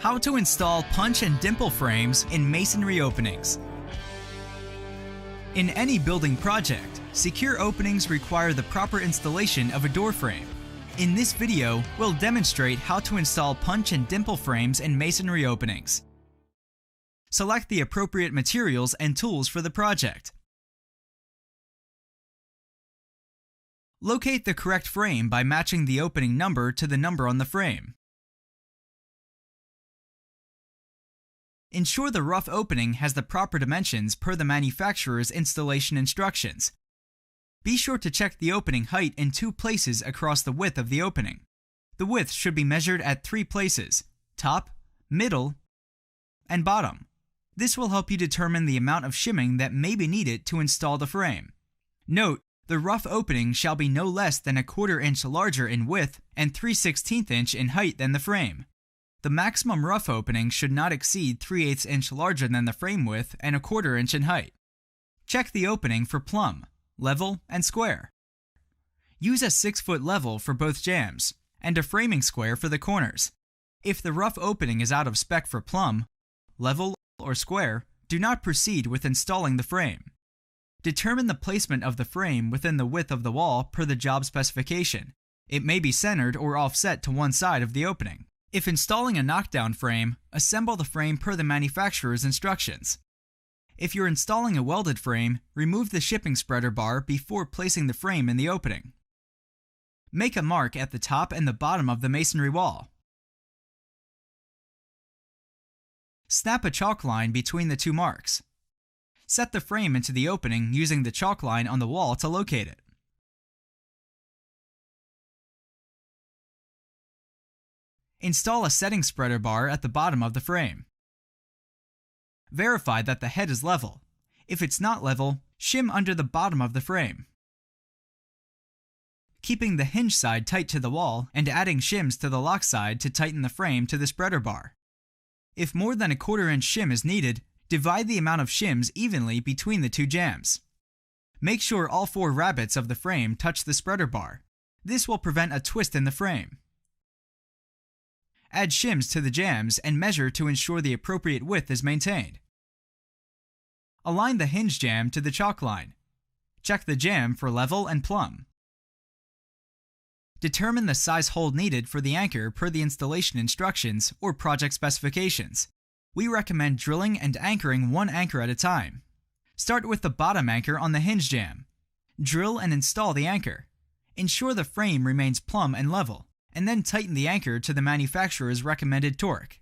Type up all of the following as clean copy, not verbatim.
How to install punch and dimple frames in masonry openings. In any building project, secure openings require the proper installation of a door frame. In this video, we'll demonstrate how to install punch and dimple frames in masonry openings. Select the appropriate materials and tools for the project. Locate the correct frame by matching the opening number to the number on the frame. Ensure the rough opening has the proper dimensions per the manufacturer's installation instructions. Be sure to check the opening height in 2 places across the width of the opening. The width should be measured at 3 places: top, middle, and bottom. This will help you determine the amount of shimming that may be needed to install the frame. Note, the rough opening shall be no less than 1/4 inch larger in width and 3/16 inch in height than the frame. The maximum rough opening should not exceed 3/8 inch larger than the frame width and 1/4 inch in height. Check the opening for plumb, level, and square. Use a 6-foot level for both jambs and a framing square for the corners. If the rough opening is out of spec for plumb, level, or square, do not proceed with installing the frame. Determine the placement of the frame within the width of the wall per the job specification. It may be centered or offset to one side of the opening. If installing a knockdown frame, assemble the frame per the manufacturer's instructions. If you're installing a welded frame, remove the shipping spreader bar before placing the frame in the opening. Make a mark at the top and the bottom of the masonry wall. Snap a chalk line between the 2 marks. Set the frame into the opening using the chalk line on the wall to locate it. Install a setting spreader bar at the bottom of the frame. Verify that the head is level. If it's not level, shim under the bottom of the frame, keeping the hinge side tight to the wall and adding shims to the lock side to tighten the frame to the spreader bar. If more than 1/4 inch shim is needed, divide the amount of shims evenly between the 2 jambs. Make sure all 4 rabbets of the frame touch the spreader bar. This will prevent a twist in the frame. Add shims to the jambs and measure to ensure the appropriate width is maintained. Align the hinge jamb to the chalk line. Check the jamb for level and plumb. Determine the size hole needed for the anchor per the installation instructions or project specifications. We recommend drilling and anchoring 1 anchor at a time. Start with the bottom anchor on the hinge jamb. Drill and install the anchor. Ensure the frame remains plumb and level, and then tighten the anchor to the manufacturer's recommended torque.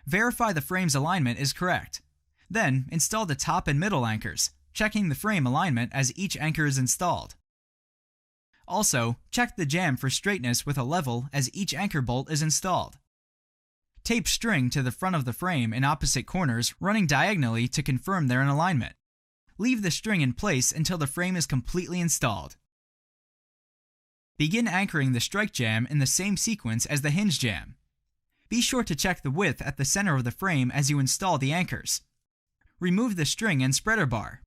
Verify the frame's alignment is correct. Then, install the top and middle anchors, checking the frame alignment as each anchor is installed. Also, check the jamb for straightness with a level as each anchor bolt is installed. Tape string to the front of the frame in opposite corners, running diagonally to confirm they're in alignment. Leave the string in place until the frame is completely installed. Begin anchoring the strike jamb in the same sequence as the hinge jamb. Be sure to check the width at the center of the frame as you install the anchors. Remove the string and spreader bar.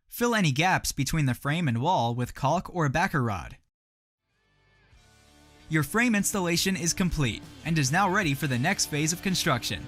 Fill any gaps between the frame and wall with caulk or a backer rod. Your frame installation is complete and is now ready for the next phase of construction.